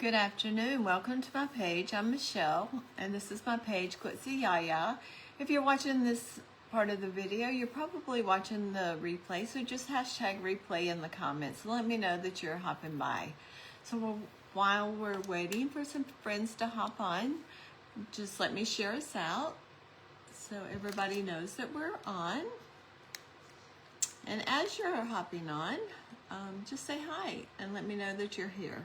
Good afternoon. Welcome to my page. I'm Michelle, and this is my page, Quitzy Yaya. If you're watching this part of the video, you're probably watching the replay, so just hashtag replay in the comments. Let me know that you're hopping by. So while we're waiting for some friends to hop on, just let me share us out so everybody knows that we're on. And as you're hopping on, just say hi and let me know that you're here.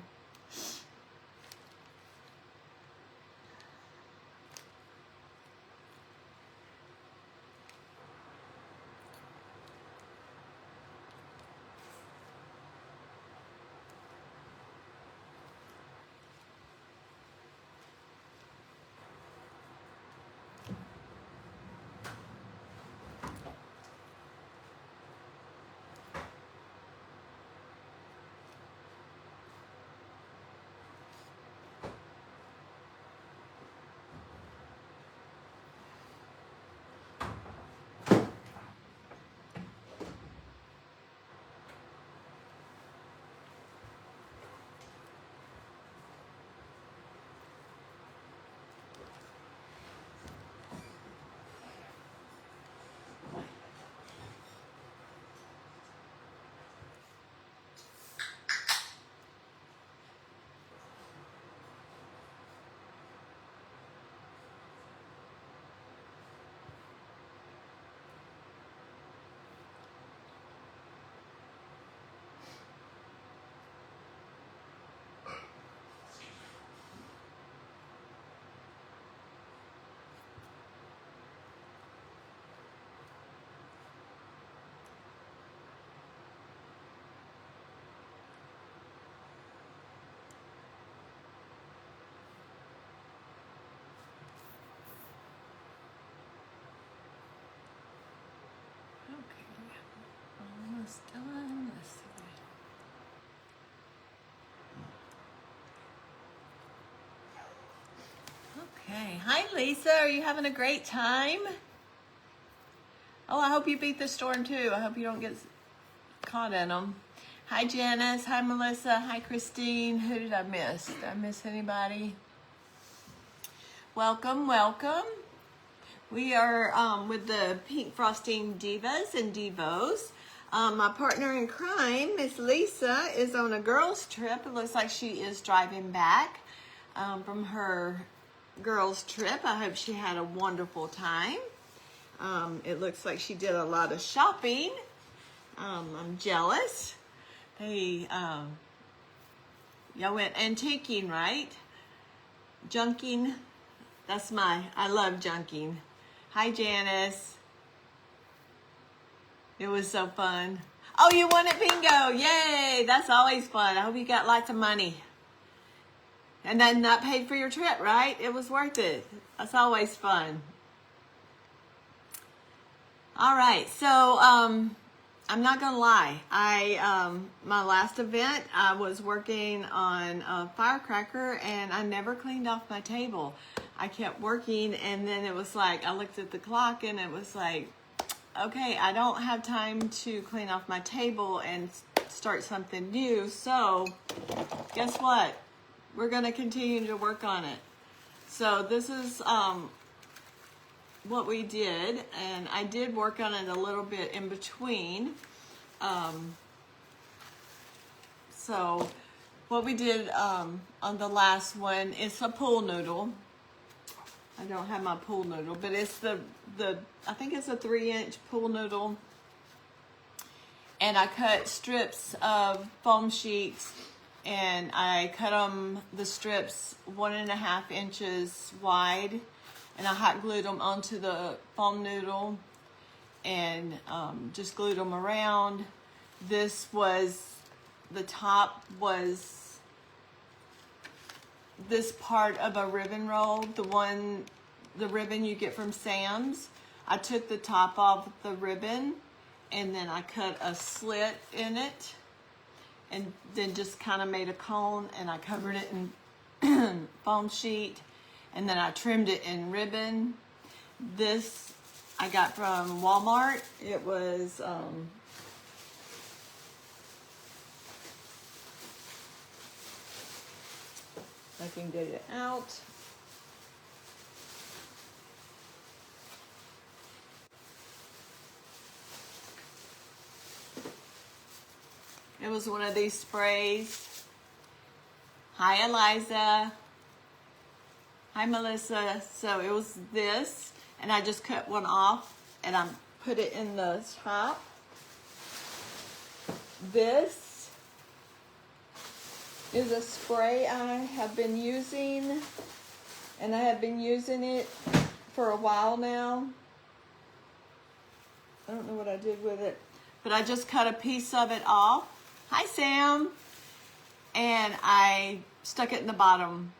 Almost done. Let's see. Okay. Hi, Lisa. Are you having a great time? Oh, I hope you beat the storm too. I hope you don't get caught in them. Hi, Janice. Hi, Melissa. Hi, Christine. Who did I miss? Did I miss anybody? Welcome, welcome. We are with the Pink Frosting Divas and Divos. My partner in crime, Miss Lisa, is on a girls' trip. It looks like she is driving back from her girls' trip. I hope she had a wonderful time. It looks like she did a lot of shopping. I'm jealous. Y'all went antiquing, right? Junking. I love junking. Hi, Janice. It was so fun. Oh, you won at bingo. Yay. That's always fun. I hope you got lots of money. And then that paid for your trip, right? It was worth it. That's always fun. All right. So, I'm not going to lie. My last event, I was working on a firecracker and I never cleaned off my table. I kept working and then it was like, I looked at the clock and it was like, okay, I don't have time to clean off my table and start something new. So guess what? We're going to continue to work on it. So this is what we did, and I did work on it a little bit in between. So what we did on the last one is a pool noodle. I don't have my pool noodle, but it's I think it's a 3-inch pool noodle. And I cut strips of foam sheets and I cut the strips 1.5 inches wide. And I hot glued them onto the foam noodle and just glued them around. The top was this part of a ribbon roll, the ribbon you get from Sam's. I took the top off the ribbon and then I cut a slit in it and then just kind of made a cone and I covered it in foam sheet and then I trimmed it in ribbon. This I got from Walmart. It was I can get it out. It was one of these sprays. Hi, Eliza. Hi, Melissa. So it was this, and I just cut one off, and I put it in the top. This is a spray I have been using, and I have been using it for a while now. I don't know what I did with it, but I just cut a piece of it off. Hi, Sam. And I stuck it in the bottom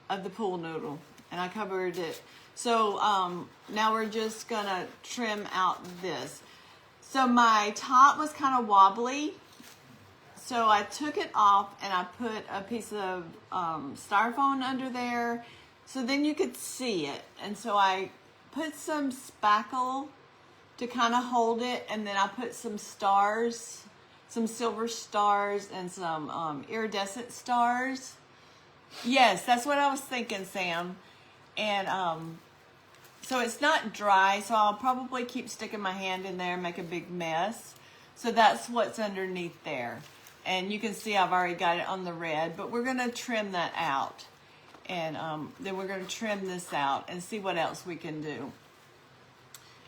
of the pool noodle, and I covered it. So now we're just gonna trim out this. So my top was kind of wobbly, so I took it off and I put a piece of styrofoam under there, so then you could see it. And so I put some spackle to kind of hold it, and then I put some stars, some silver stars, and some iridescent stars. Yes, that's what I was thinking, Sam. And so it's not dry, so I'll probably keep sticking my hand in there and make a big mess. So that's what's underneath there. And you can see I've already got it on the red, but we're gonna trim that out. And then we're gonna trim this out and see what else we can do.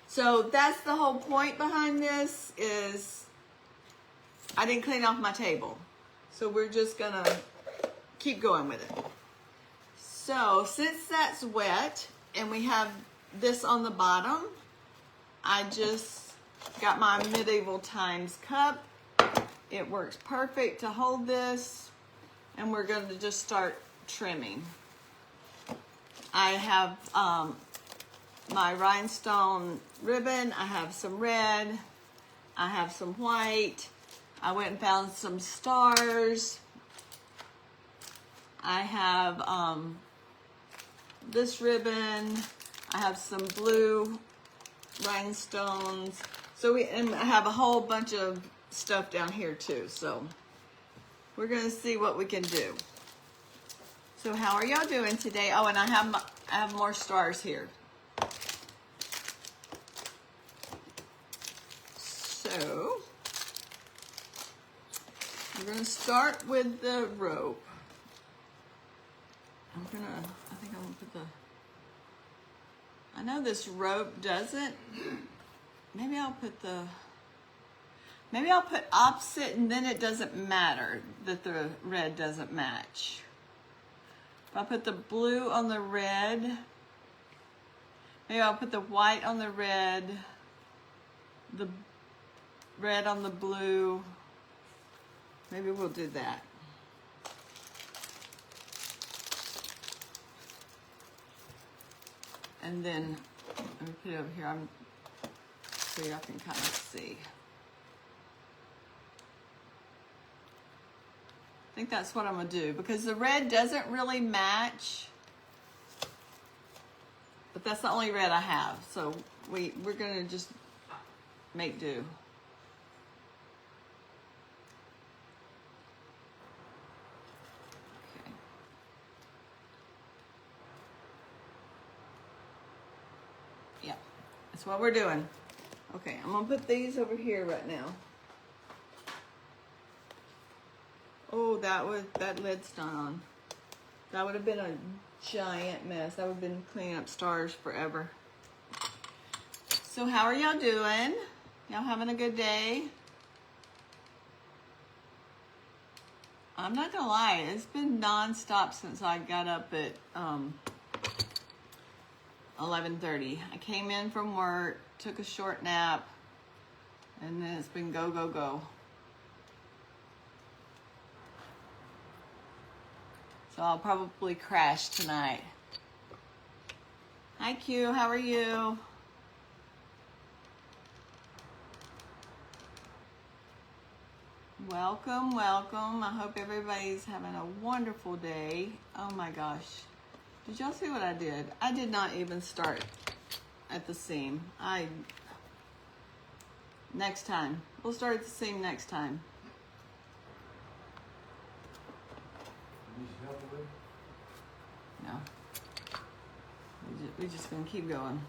So that's the whole point behind this, is I didn't clean off my table. So we're just gonna keep going with it. So since that's wet and we have this on the bottom, I just got my medieval times cup. It works perfect to hold this, and we're going to just start trimming. I have my rhinestone ribbon. I have some red. I have some white. I went and found some stars. I have this ribbon. I have some blue rhinestones. So and I have a whole bunch of stuff down here too. So we're gonna see what we can do. So how are y'all doing today? Oh, and I have more stars here. So we're gonna start with the rope. I think I'm gonna put I know this rope doesn't. Maybe I'll put opposite, and then it doesn't matter that the red doesn't match. If I put the blue on the red, maybe I'll put the white on the red on the blue. Maybe we'll do that. And then let me put it over here so y'all can kind of see. I think that's what I'm gonna do, because the red doesn't really match, but that's the only red I have. So we're gonna just make do. Okay. Yeah, that's what we're doing. Okay, I'm gonna put these over here right now. Oh, that lid's not on. That would have been a giant mess. That would have been cleaning up stars forever. So how are y'all doing? Y'all having a good day? I'm not gonna lie, it's been non-stop since I got up at 11:30. I came in from work, took a short nap, and then it's been go, go, go. So I'll probably crash tonight. Hi Q, how are you? Welcome, welcome. I hope everybody's having a wonderful day. Oh my gosh. Did y'all see what I did? I did not even start at the seam. Next time. We'll start at the seam next time. No. We're just gonna keep going.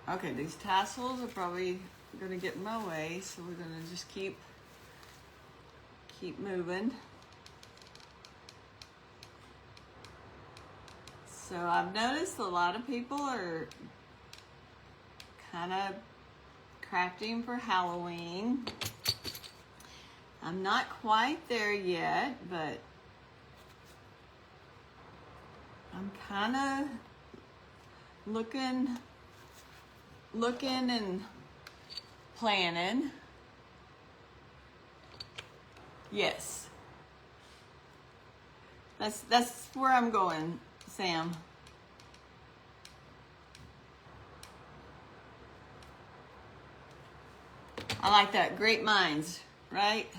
Okay, these tassels are probably gonna get in my way, so we're gonna just keep moving. So I've noticed a lot of people are kind of crafting for Halloween. I'm not quite there yet, but I'm kind of looking and planning. Yes. That's where I'm going, Sam. I like that. Great minds, right?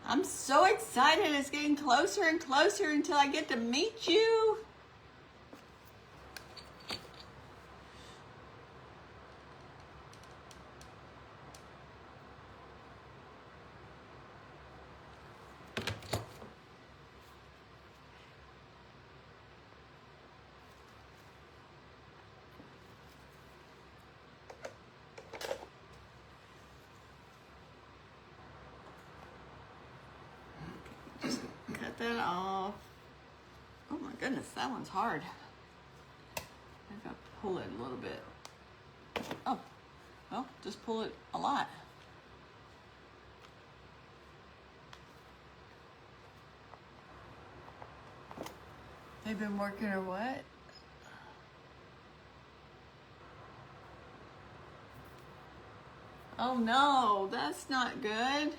I'm so excited. It's getting closer and closer until I get to meet you. Cut that off. Oh my goodness, that one's hard. I gotta pull it a little bit. Oh, well, just pull it a lot. They've been working or what? Oh no, that's not good.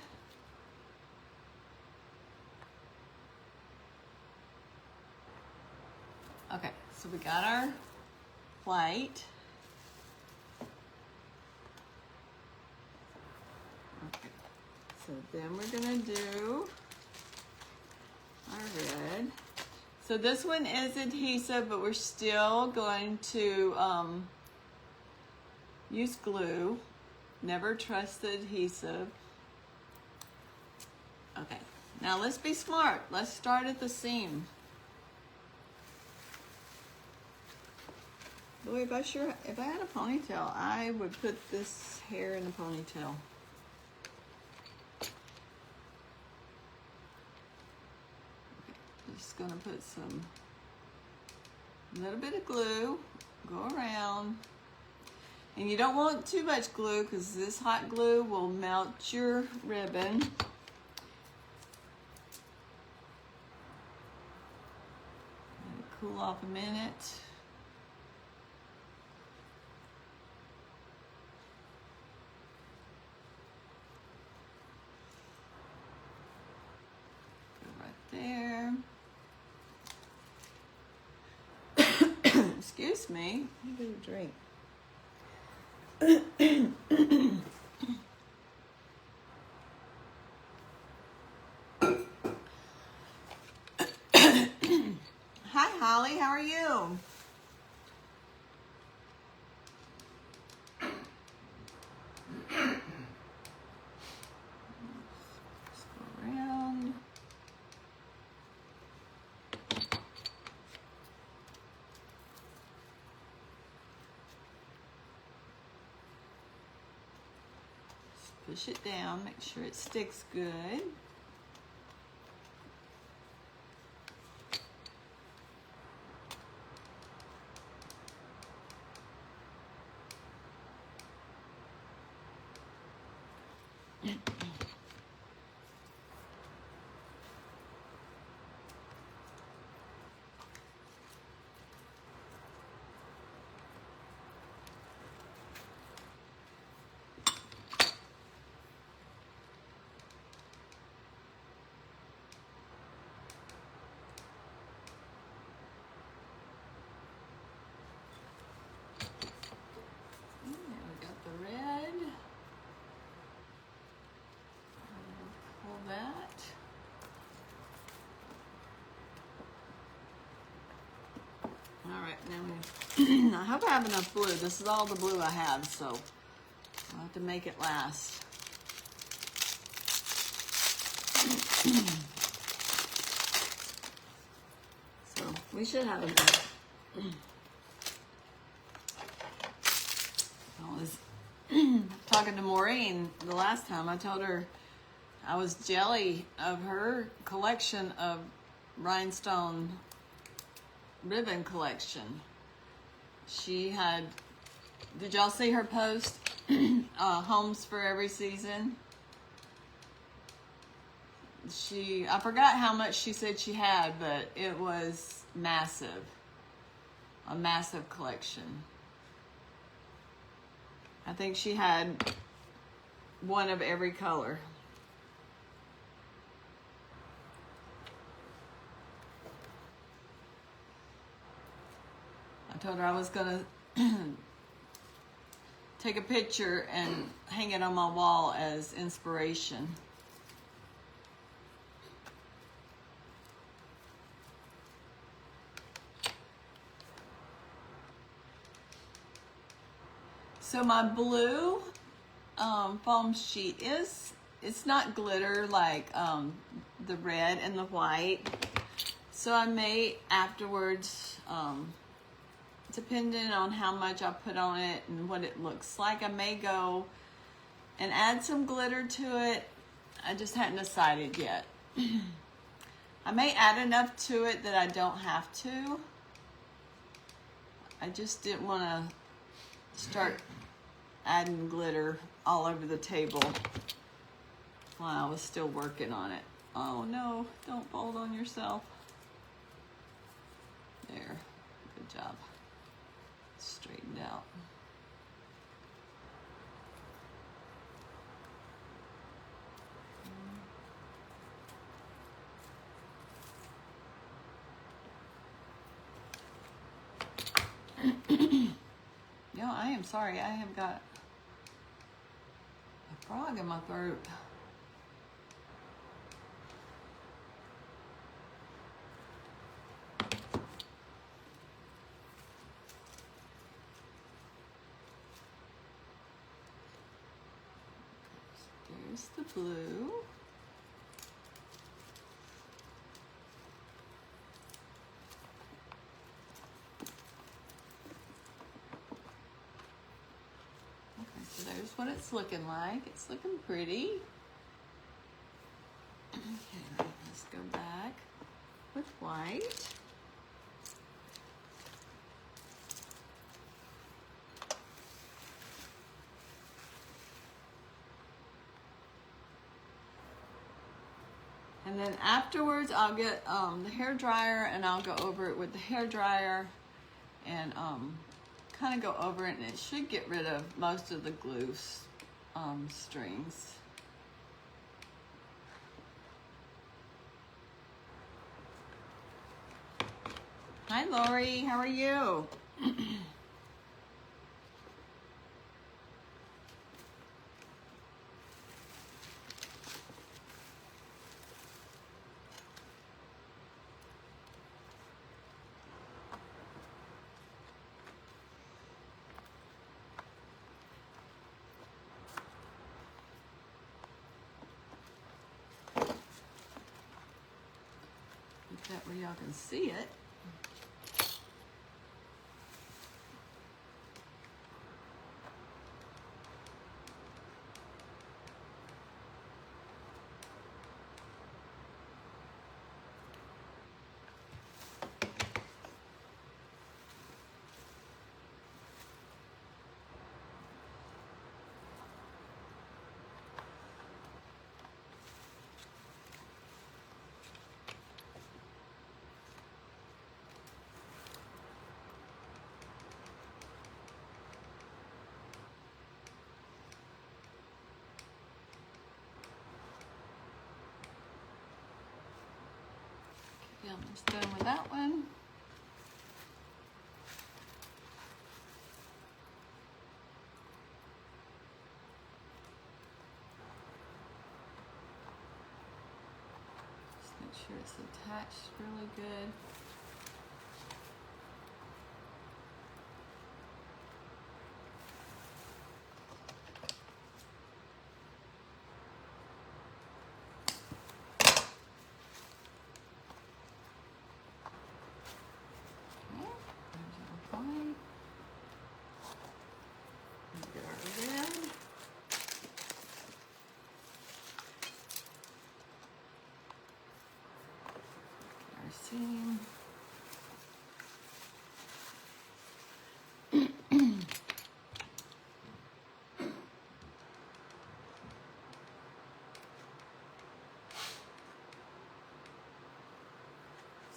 Okay, so we got our white. Okay, so then we're gonna do our red. So this one is adhesive, but we're still going to use glue. Never trust the adhesive. Okay, now let's be smart. Let's start at the seam. Boy, if I had a ponytail, I would put this hair in a ponytail. Okay, just gonna put a little bit of glue, go around. And you don't want too much glue because this hot glue will melt your ribbon. Let it cool off a minute. There. Excuse me. I need a drink. Hi, Holly. How are you? Let's go around. Push it down, make sure it sticks good. Now, I hope I have enough blue. This is all the blue I have, so I'll have to make it last. So we should have a I was talking to Maureen the last time. I told her I was jelly of her collection of rhinestone ribbon collection. She had, did y'all see her post? Homes for every season. I forgot how much she said she had, but it was massive. A massive collection. I think she had one of every color. I told her I was gonna take a picture and hang it on my wall as inspiration. So my blue foam sheet it's not glitter like the red and the white. So I may afterwards, depending on how much I put on it and what it looks like, I may go and add some glitter to it. I just hadn't decided yet. I may add enough to it that I don't have to. I just didn't want to start adding glitter all over the table while I was still working on it. Oh no, don't fold on yourself. There, good job. Straightened out. No, I am sorry. I have got a frog in my throat. There's the blue. So there's what it's looking like. It's looking pretty. Okay, let's go back with white. And then afterwards, I'll get the hair dryer and I'll go over it with the hair dryer and kind of go over it, and it should get rid of most of the glue strings. Hi Lori, how are you? That where y'all can see it. Yeah, I'm almost done with that one. Just make sure it's attached really good.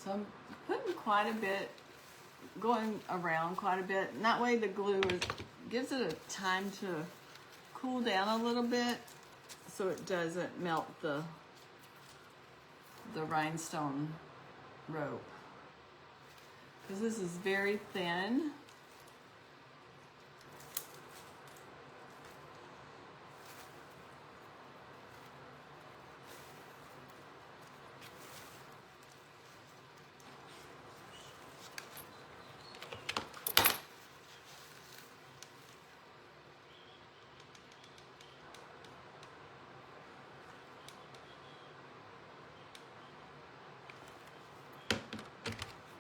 So I'm putting quite a bit, going around quite a bit. And that way the glue gives it a time to cool down a little bit so it doesn't melt the rhinestone rope. Because this is very thin.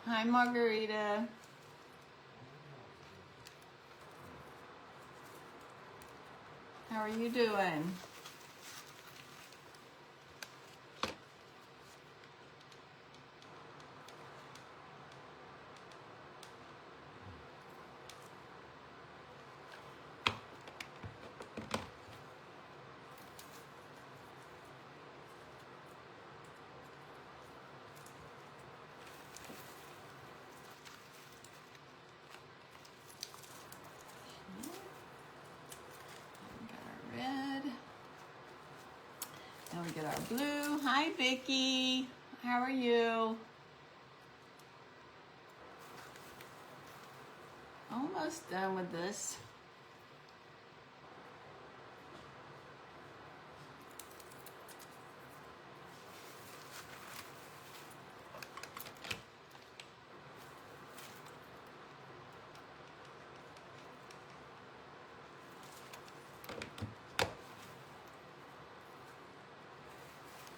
Hi, Margarita. How are you doing? We got our red. Now we get our blue. Hi, Vicky. How are you? Almost done with this.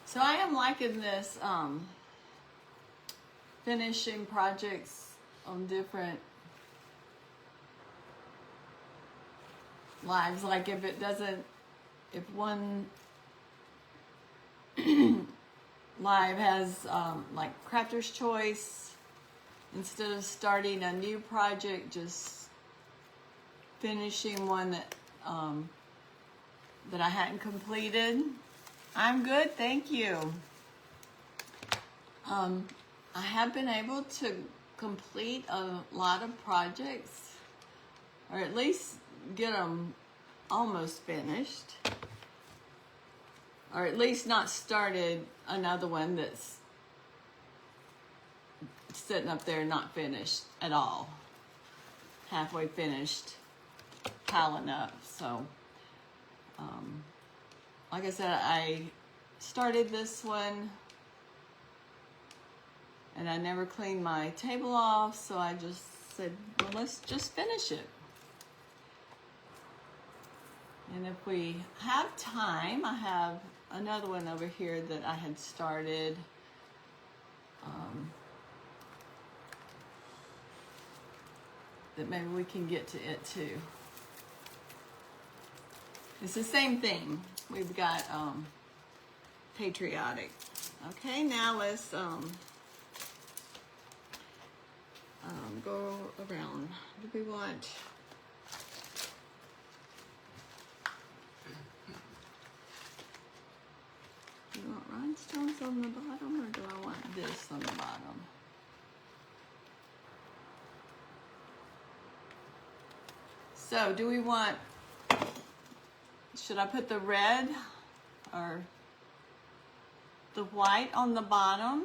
So I am liking this finishing projects on different lives. Like if one live has like Crafter's Choice, instead of starting a new project, just finishing one that I hadn't completed. I'm good, thank you. I have been able to complete a lot of projects, or at least get them almost finished, or at least not started another one that's sitting up there not finished at all, halfway finished, piling up. So like I said, I started this one and I never cleaned my table off, so I just said, well, let's just finish it. And if we have time, I have another one over here that I had started. That maybe we can get to it too. It's the same thing. We've got patriotic. Okay, now let's go around. Do we want? Do you want rhinestones on the bottom, or do I want this on the bottom? So, do we want? Should I put the red or the white on the bottom?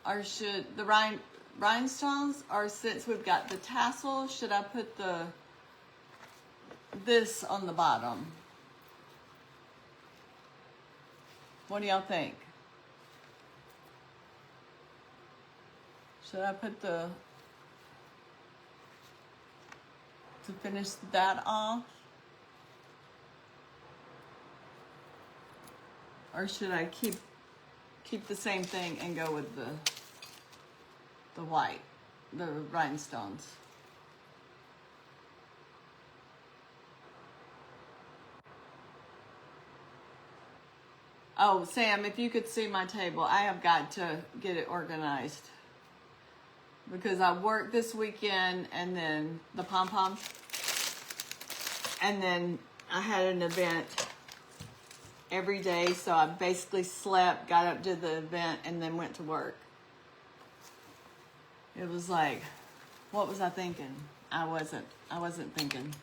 Or should the rhinestones, or since we've got the tassel, should I put this on the bottom? What do y'all think? Should I put to finish that off? Or should I keep the same thing and go with the white, the rhinestones? Oh, Sam, if you could see my table, I have got to get it organized. Because I worked this weekend, and then the pom-poms, and then I had an event, every day. So I basically slept, got up to the event, and then went to work. It was like, what was I thinking? I wasn't thinking.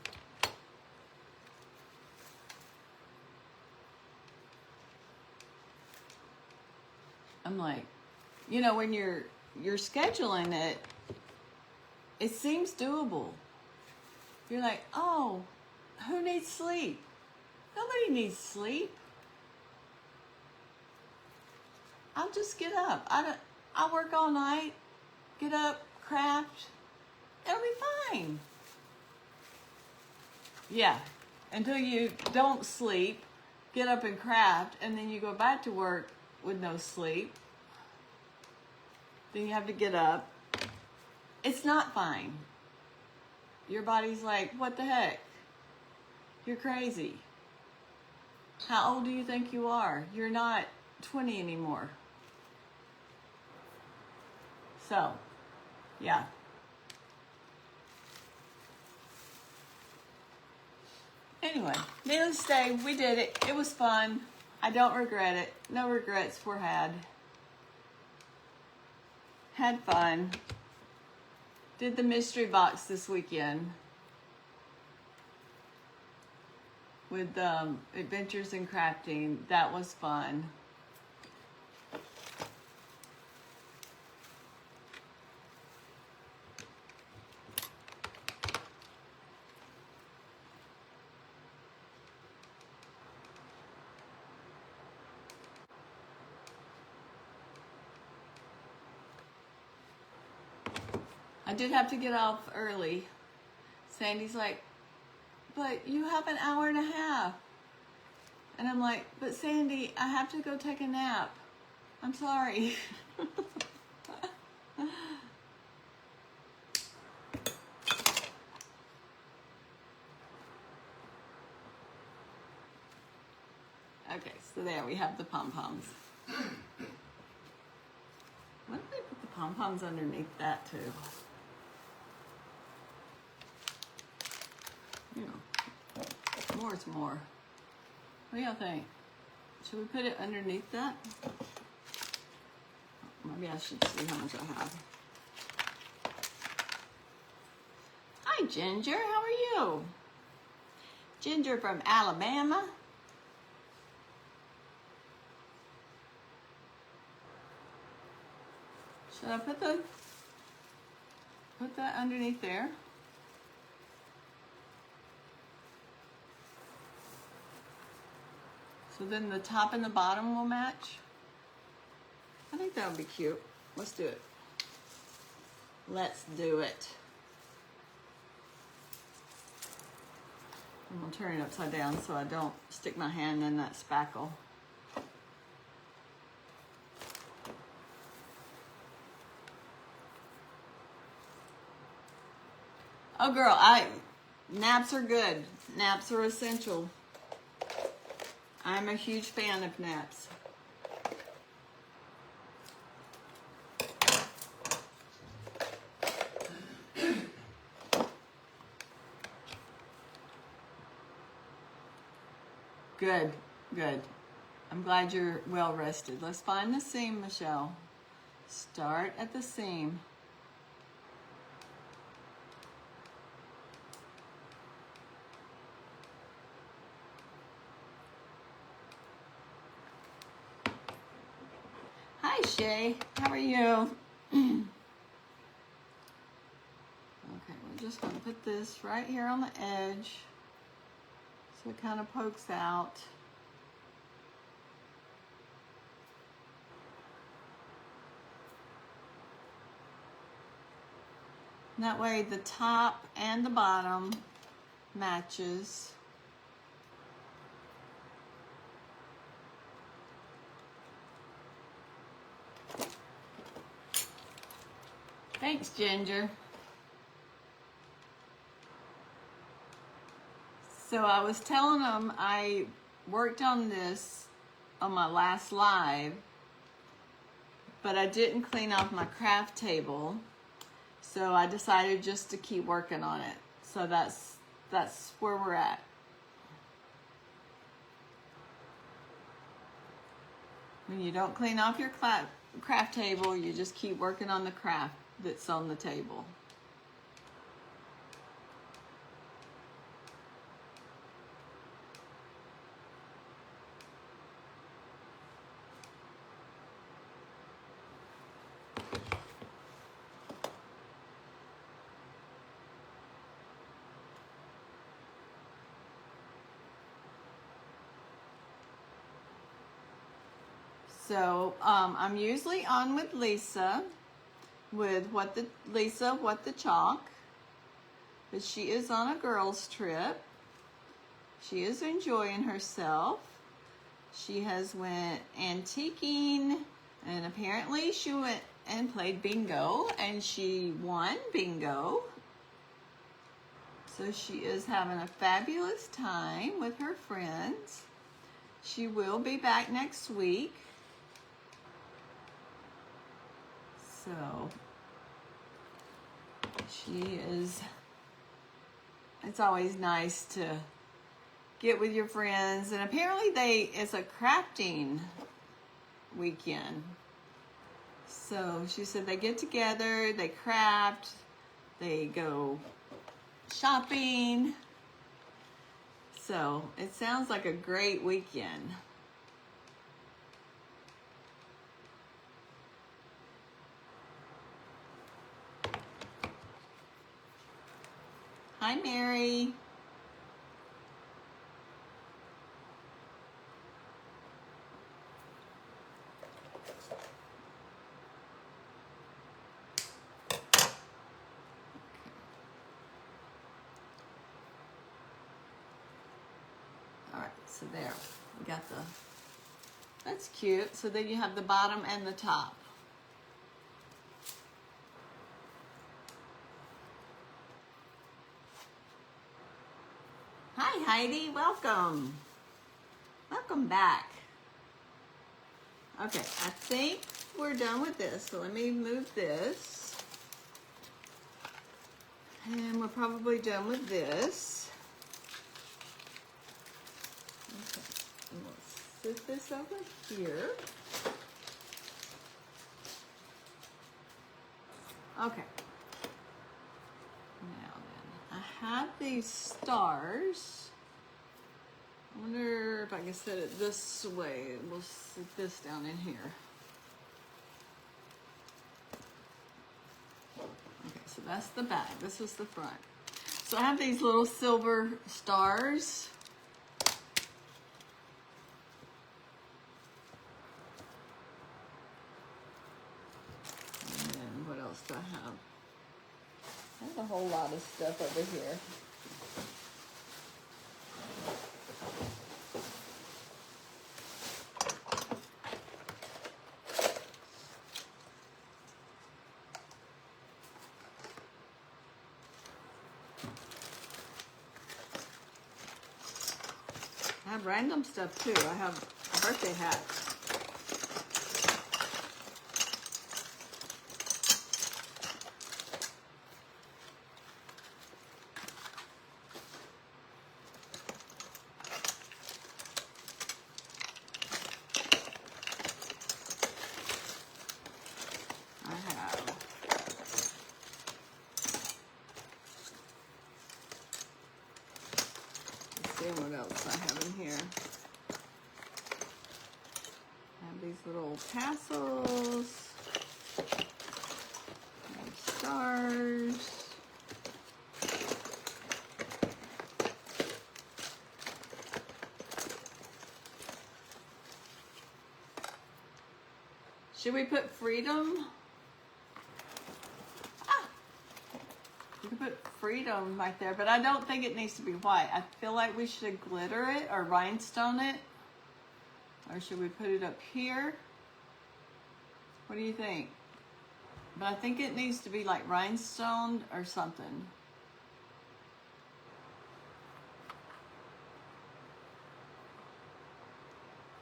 I'm like, you know, when you're scheduling it, it seems doable. You're like, oh, who needs sleep? Nobody needs sleep. I'll just get up. I'll work all night, get up, craft. It'll be fine. Yeah, until you don't sleep, get up and craft, and then you go back to work with no sleep. Then you have to get up. It's not fine. Your body's like, what the heck? You're crazy. How old do you think you are? You're not 20 anymore. So, yeah. Anyway, needless to say, we did it. It was fun. I don't regret it. No regrets were had. Had fun. Did the mystery box this weekend with Adventures in Crafting. That was fun. I did have to get off early. Sandy's like, but you have an hour and a half. And I'm like, but Sandy, I have to go take a nap. I'm sorry. Okay, so there we have the pom-poms. Why don't they put the pom-poms underneath that too? You know, more is more. What do y'all think? Should we put it underneath that? Maybe I should see how much I have. Hi, Ginger. How are you? Ginger from Alabama. Should I put that underneath there? So then the top and the bottom will match. I think that would be cute. Let's do it. Let's do it. I'm gonna turn it upside down so I don't stick my hand in that spackle. Oh girl, naps are good. Naps are essential. I'm a huge fan of naps. Good, good. I'm glad you're well rested. Let's find the seam, Michelle. Start at the seam. Hi, Shay. How are you? Okay, we're just going to put this right here on the edge so it kind of pokes out. And that way the top and the bottom matches. Thanks, Ginger. So I was telling them I worked on this on my last live, but I didn't clean off my craft table. So I decided just to keep working on it. So that's where we're at. When you don't clean off your craft table, you just keep working on the craft that's on the table. So I'm usually on with Lisa with What the Chalk, but she is on a girls trip. She is enjoying herself. She has went antiquing, and apparently she went and played bingo, and she won bingo. So she is having a fabulous time with her friends. She will be back next week. So she is, it's always nice to get with your friends, and apparently it's a crafting weekend. So she said they get together, they craft, they go shopping. So it sounds like a great weekend. Hi, Mary. All right, so there, we got that's cute. So then you have the bottom and the top. Hi, Heidi, welcome. Welcome back. Okay, I think we're done with this, so let me move this. And we're probably done with this. Okay, and we'll sit this over here. Okay. Now then, I have these stars. I wonder if I can set it this way. We'll sit this down in here. Okay, so that's the back. This is the front. So I have these little silver stars. And then what else do I have? I have a whole lot of stuff over here. I have random stuff too. I have a birthday hat. I have let's see what else I have in here. I have these little tassels, I have stars. Should we put freedom? You can put freedom right there, but I don't think it needs to be white. I feel like we should glitter it or rhinestone it. Or should we put it up here? What do you think? But I think it needs to be like rhinestoned or something.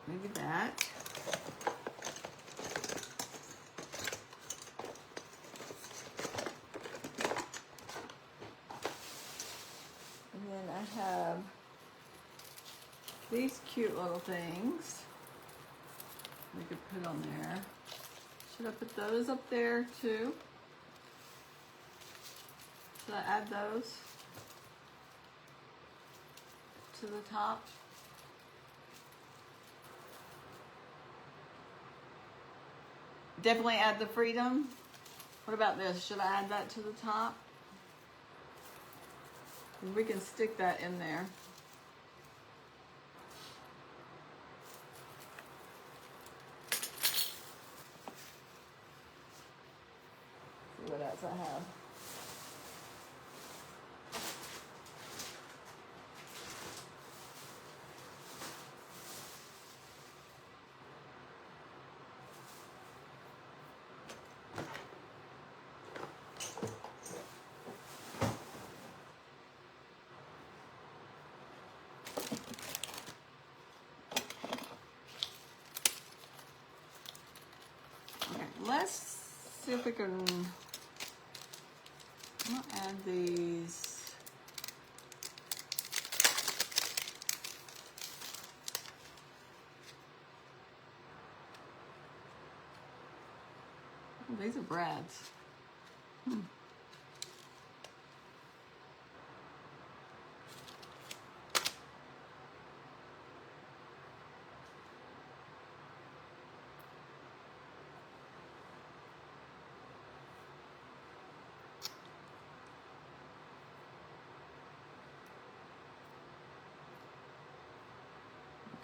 Maybe that. And then I have these cute little things. we could put on there. Should I put those up there too? Should I add those to the top? Definitely add the freedom. What about this? Should I add that to the top? We can stick that in there. See what else I have. Let's see if we can add these. Oh, these are Brad's.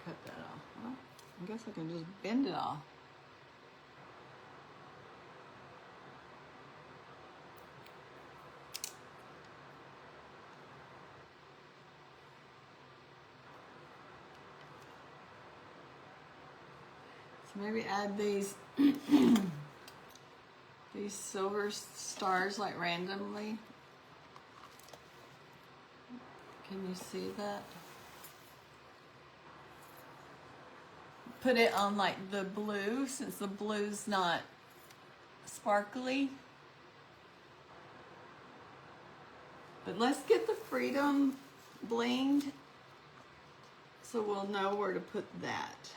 Cut that off. Well, I guess I can just bend it off. So maybe add these these silver stars like randomly. Can you see that? Put it on like the blue, since the blue's not sparkly. But let's get the Freedom blinged so we'll know where to put that.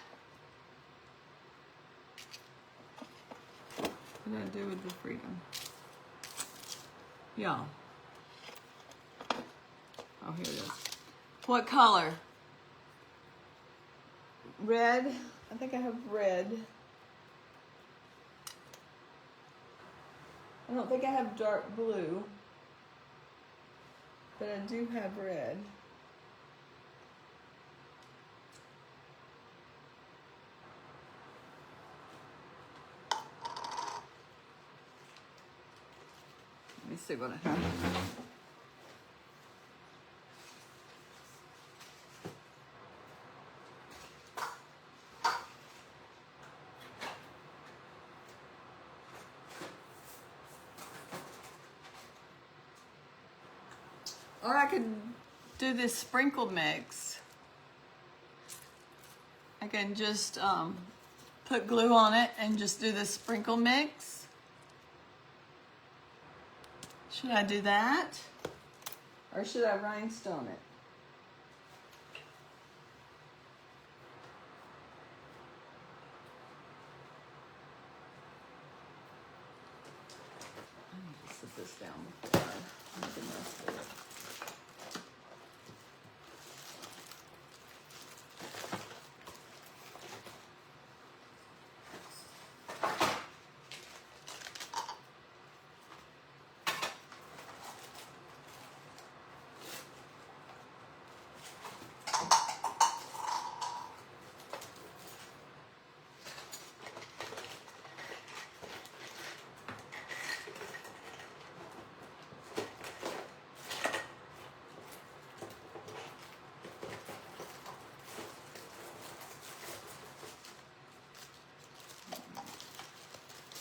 What do I do with the Freedom? Y'all. Oh, here it is. What color? Red. I think I have red. I don't think I have dark blue, but I do have red. Let me see what I have. Or I could do this sprinkle mix. I can just put glue on it and just do this sprinkle mix. Should I do that? Or should I rhinestone it? I need to sit this down before I make a mess with it.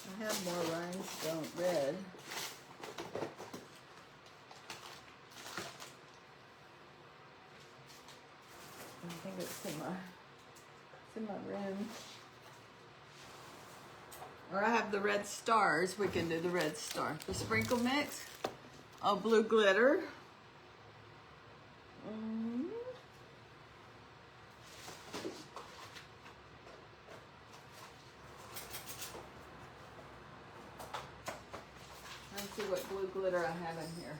I have more rhinestone red. I think it's in my room. Or I have the red stars. We can do the red star. The sprinkle mix. Oh, blue glitter. what blue glitter I have in here.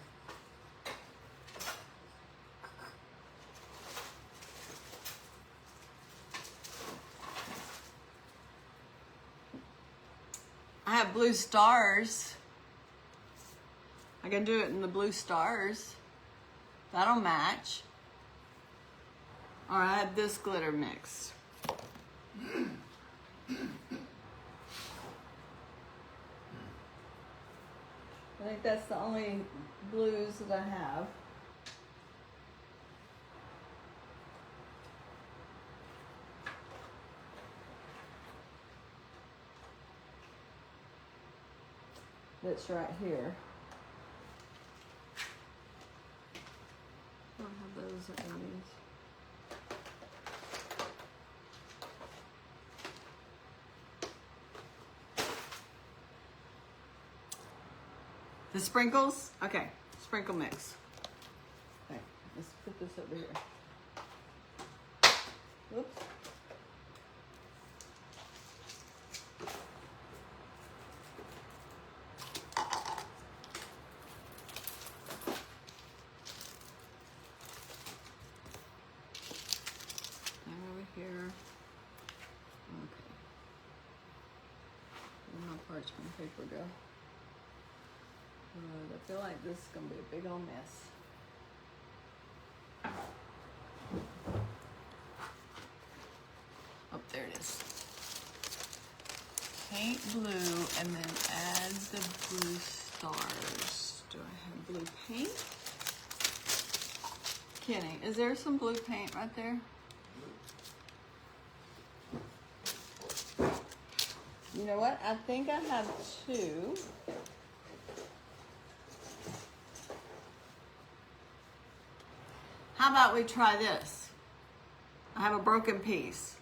I have blue stars. I can do it in the blue stars. That'll match. Or I have this glitter mix. I think that's the only blues that I have. That's right here. I don't have those that I use. The sprinkles? Okay, sprinkle mix. Okay, let's put this over here. Oops. And over here. Okay. Where'd my parchment paper go? I feel like this is going to be a big old mess. Oh, there it is. Paint blue and then add the blue stars. Do I have blue paint? Kenny, is there some blue paint right there? You know what? I think I have two. How about we try this? I have a broken piece.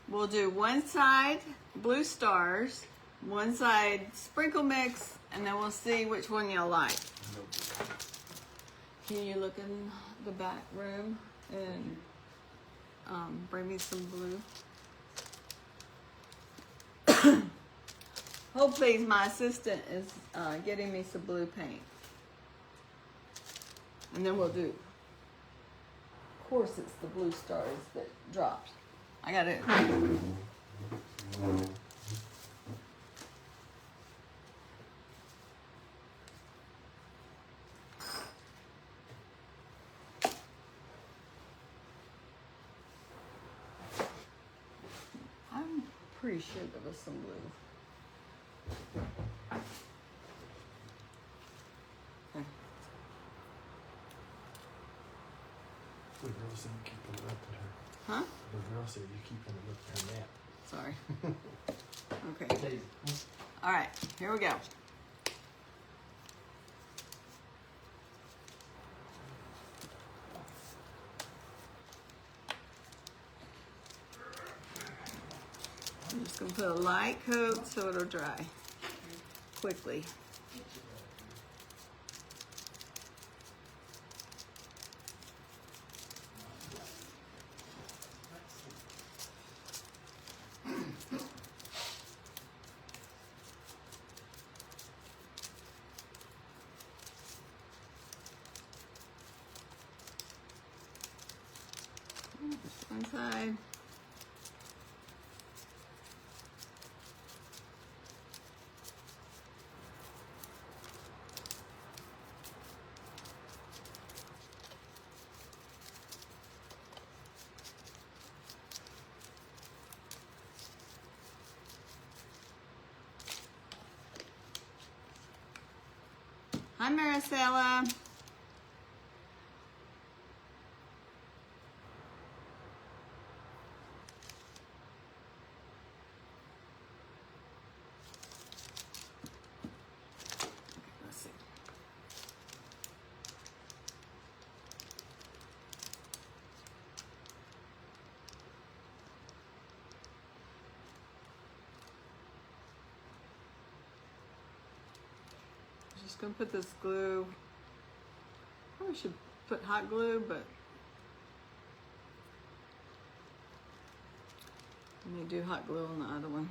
We'll do one side blue stars, one side sprinkle mix, and then we'll see which one you'll like. Can you look in the back room and bring me some blue? Hopefully my assistant is getting me some blue paint. And then we'll do. Of course, it's the blue stars that dropped. I got it. I'm pretty sure there was some blue. Okay. The girl said you keep it up in her. Huh? The girl said you keep it up in her nap. Sorry. Okay. All right, here we go. I'm just going to put a light coat so it'll dry quickly. Just one side. Hi, Maricela. Let's see. Just gonna put this glue. Probably should put hot glue, but let me do hot glue on the other one.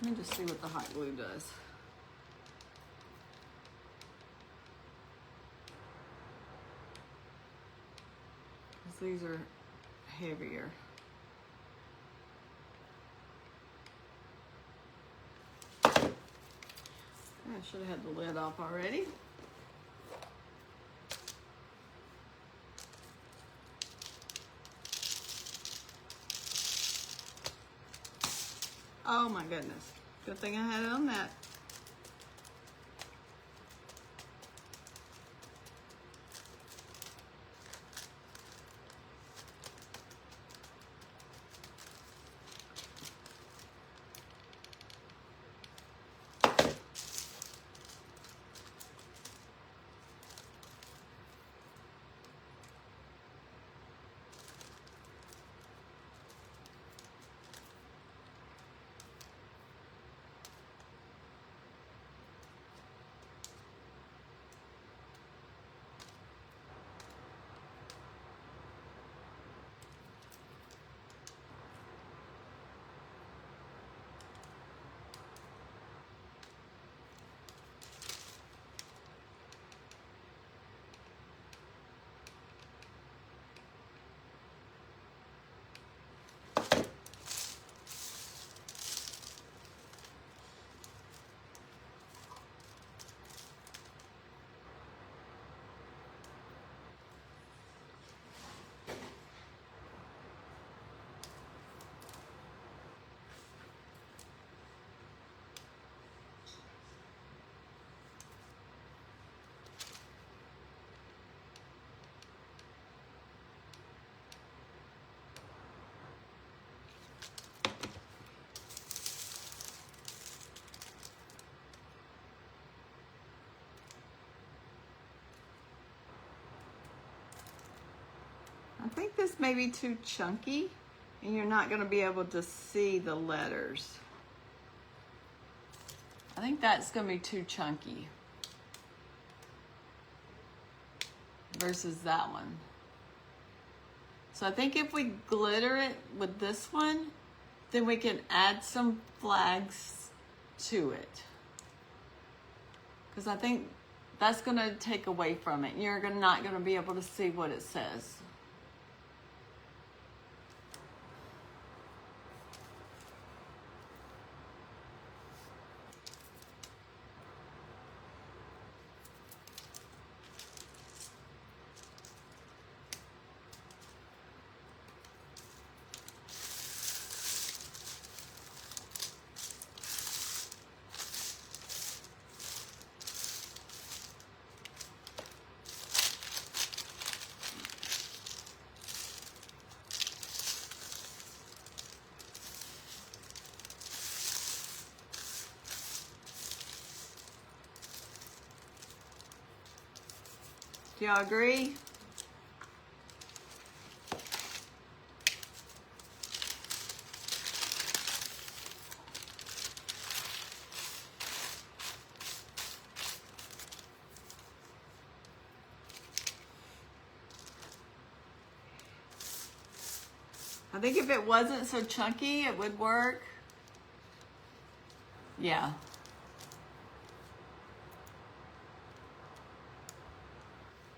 Let me just see what the hot glue does. 'Cause these are heavier. I should have had the lid off already. Oh my goodness. Good thing I had it on that. I think this may be too chunky and you're not going to be able to see the letters. I think that's going to be too chunky versus that one. So I think if we glitter it with this one, then we can add some flags to it. Because I think that's going to take away from it. You're not going to be able to see what it says. Do y'all agree? I think if it wasn't so chunky, it would work. Yeah.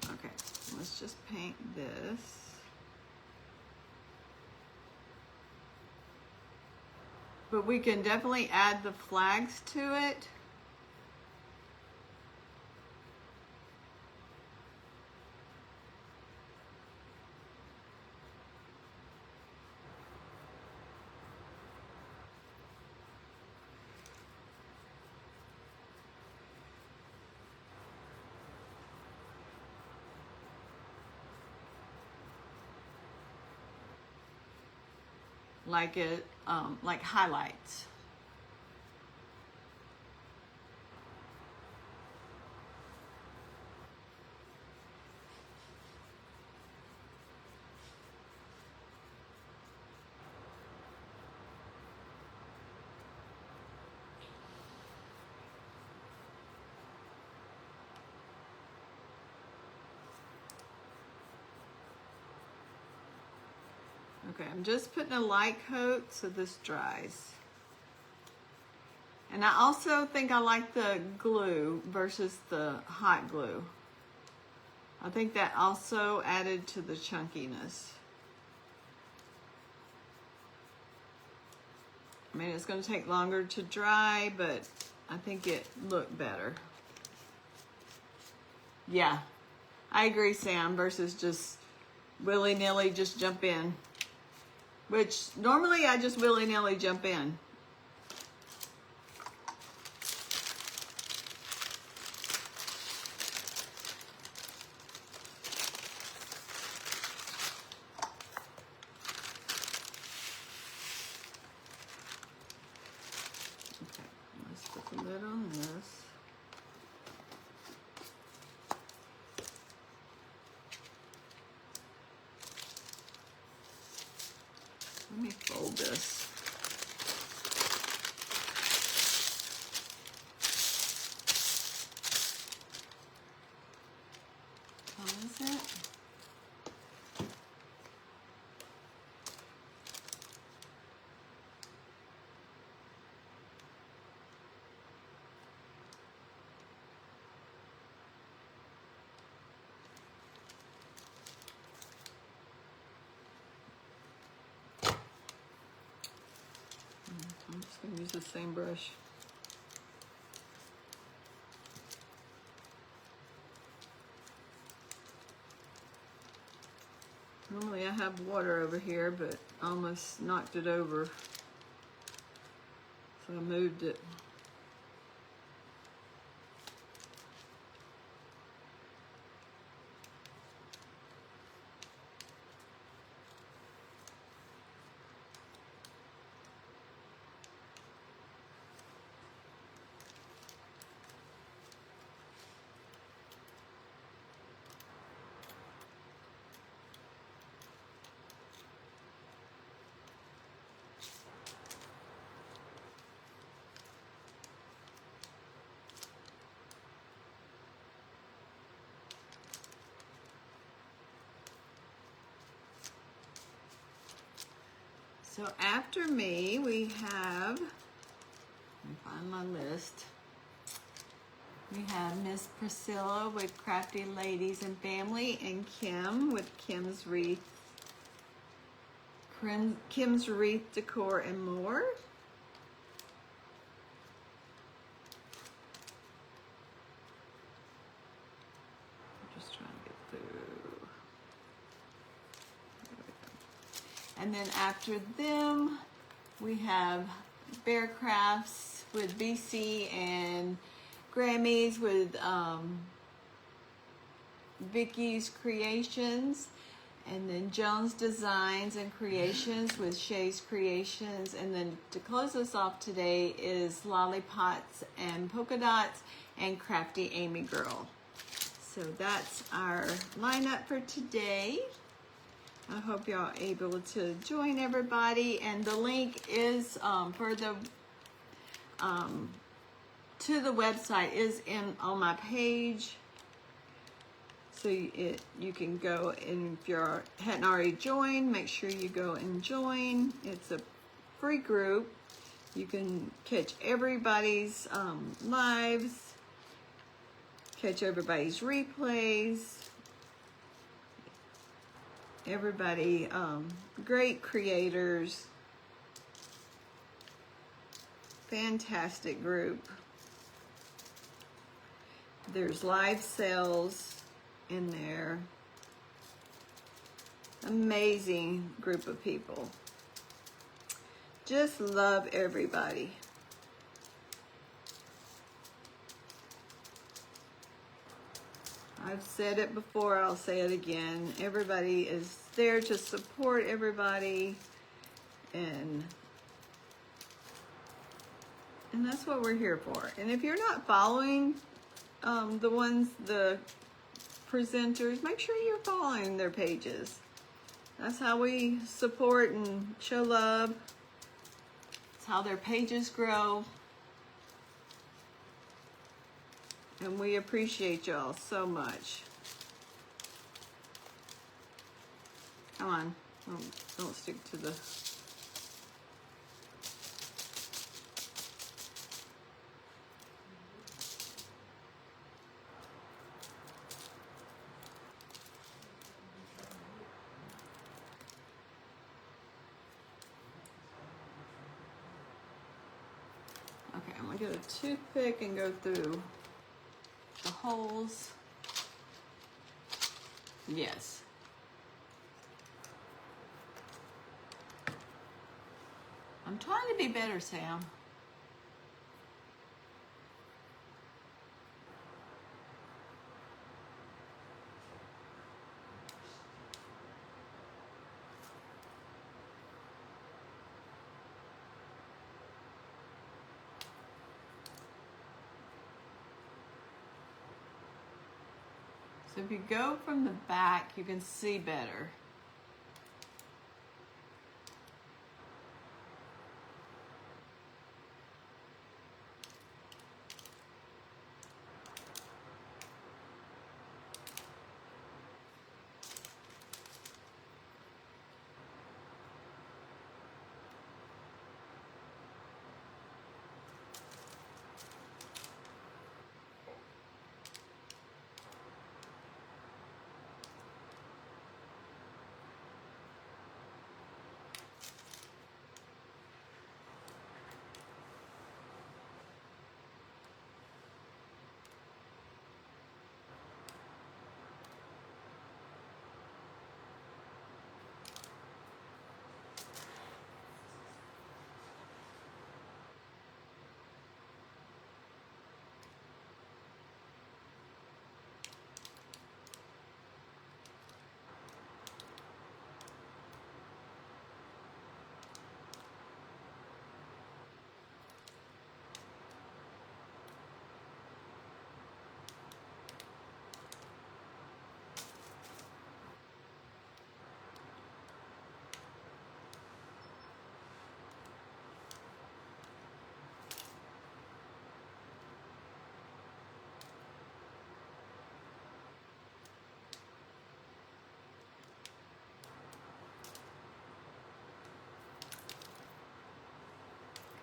Okay, let's just paint this. But we can definitely add the flags to it. Like it, like highlights. Okay, I'm just putting a light coat so this dries. And I also think I like the glue versus the hot glue. I think that also added to the chunkiness. I mean, it's going to take longer to dry, but I think it looked better. Yeah, I agree, Sam, versus just willy-nilly just jump in. Which, normally I just willy-nilly jump in. Okay, let's put the lid on this. Let me fold this. How is it? I'm just going to use the same brush. Normally I have water over here, but I almost knocked it over. So I moved it. So after me, we have, let me find my list. We have Miss Priscilla with Crafty Ladies and Family, and Kim with Kim's Wreath Decor and More. I'm just trying to get through. And then after them, we have Bear Crafts with BC and Grammys with Vicky's Creations. And then Jones Designs and Creations with Shay's Creations. And then to close us off today is Lollipots and Polka Dots and Crafty Amy Girl. So that's our lineup for today. I hope y'all are able to join everybody. And the link is for the to the website is on my page. So you can go, and if you hadn't already joined, make sure you go and join. It's a free group. You can catch everybody's lives, catch everybody's replays. Everybody, great creators, fantastic group. There's live sales in there. Amazing group of people. Just love everybody. I've said it before, I'll say it again. Everybody is there to support everybody, and that's what we're here for. And if you're not following the presenters, make sure you're following their pages. That's how we support and show love. It's how their pages grow. And we appreciate y'all so much. Come on, don't stick to the... I'll get a toothpick and go through the holes. Yes. I'm trying to be better, Sam. So if you go from the back, you can see better.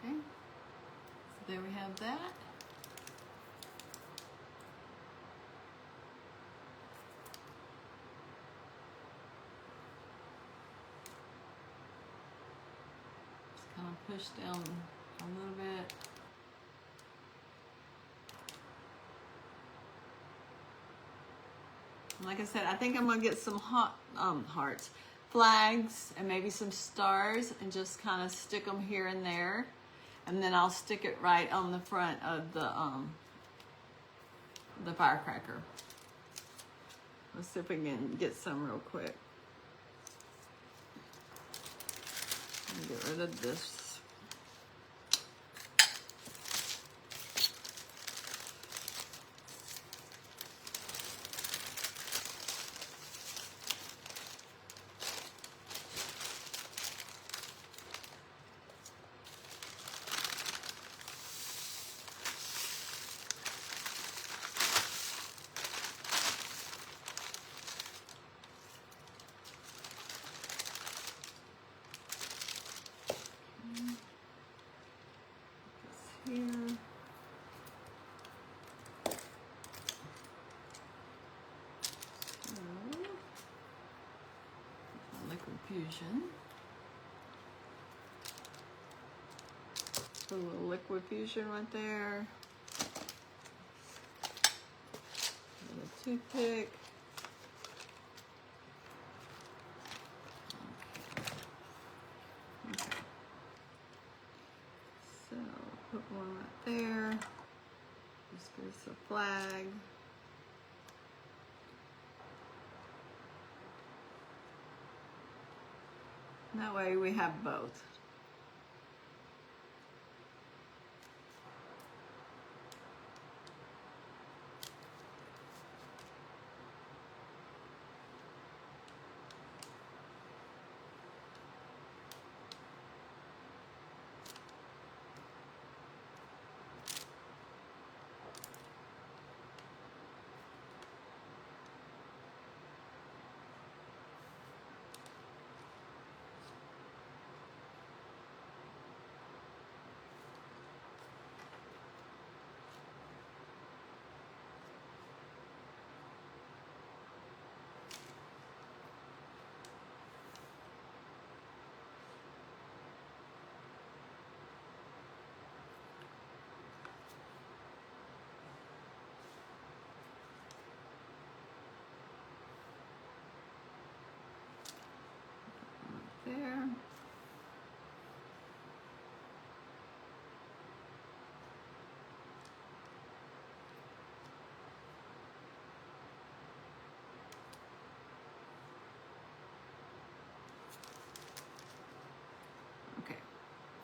Okay, so there we have that. Just kind of push down a little bit. Like I said, I think I'm gonna get some hearts, flags, and maybe some stars, and just kind of stick them here and there, and then I'll stick it right on the front of the firecracker. Let's see if we can get some real quick. Get rid of this. Here. Liquid fusion. Put a little liquid fusion right there. A toothpick. Okay. So put one right there. Just give us a flag. That way we have both.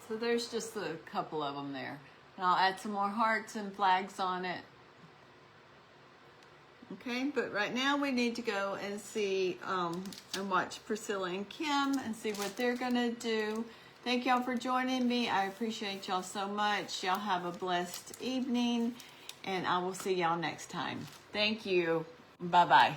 So there's just a couple of them there. And I'll add some more hearts and flags on it. Okay, but right now we need to go and see and watch Priscilla and Kim and see what they're gonna do. Thank y'all for joining me. I appreciate y'all so much. Y'all have a blessed evening, and I will see y'all next time. Thank you. Bye-bye.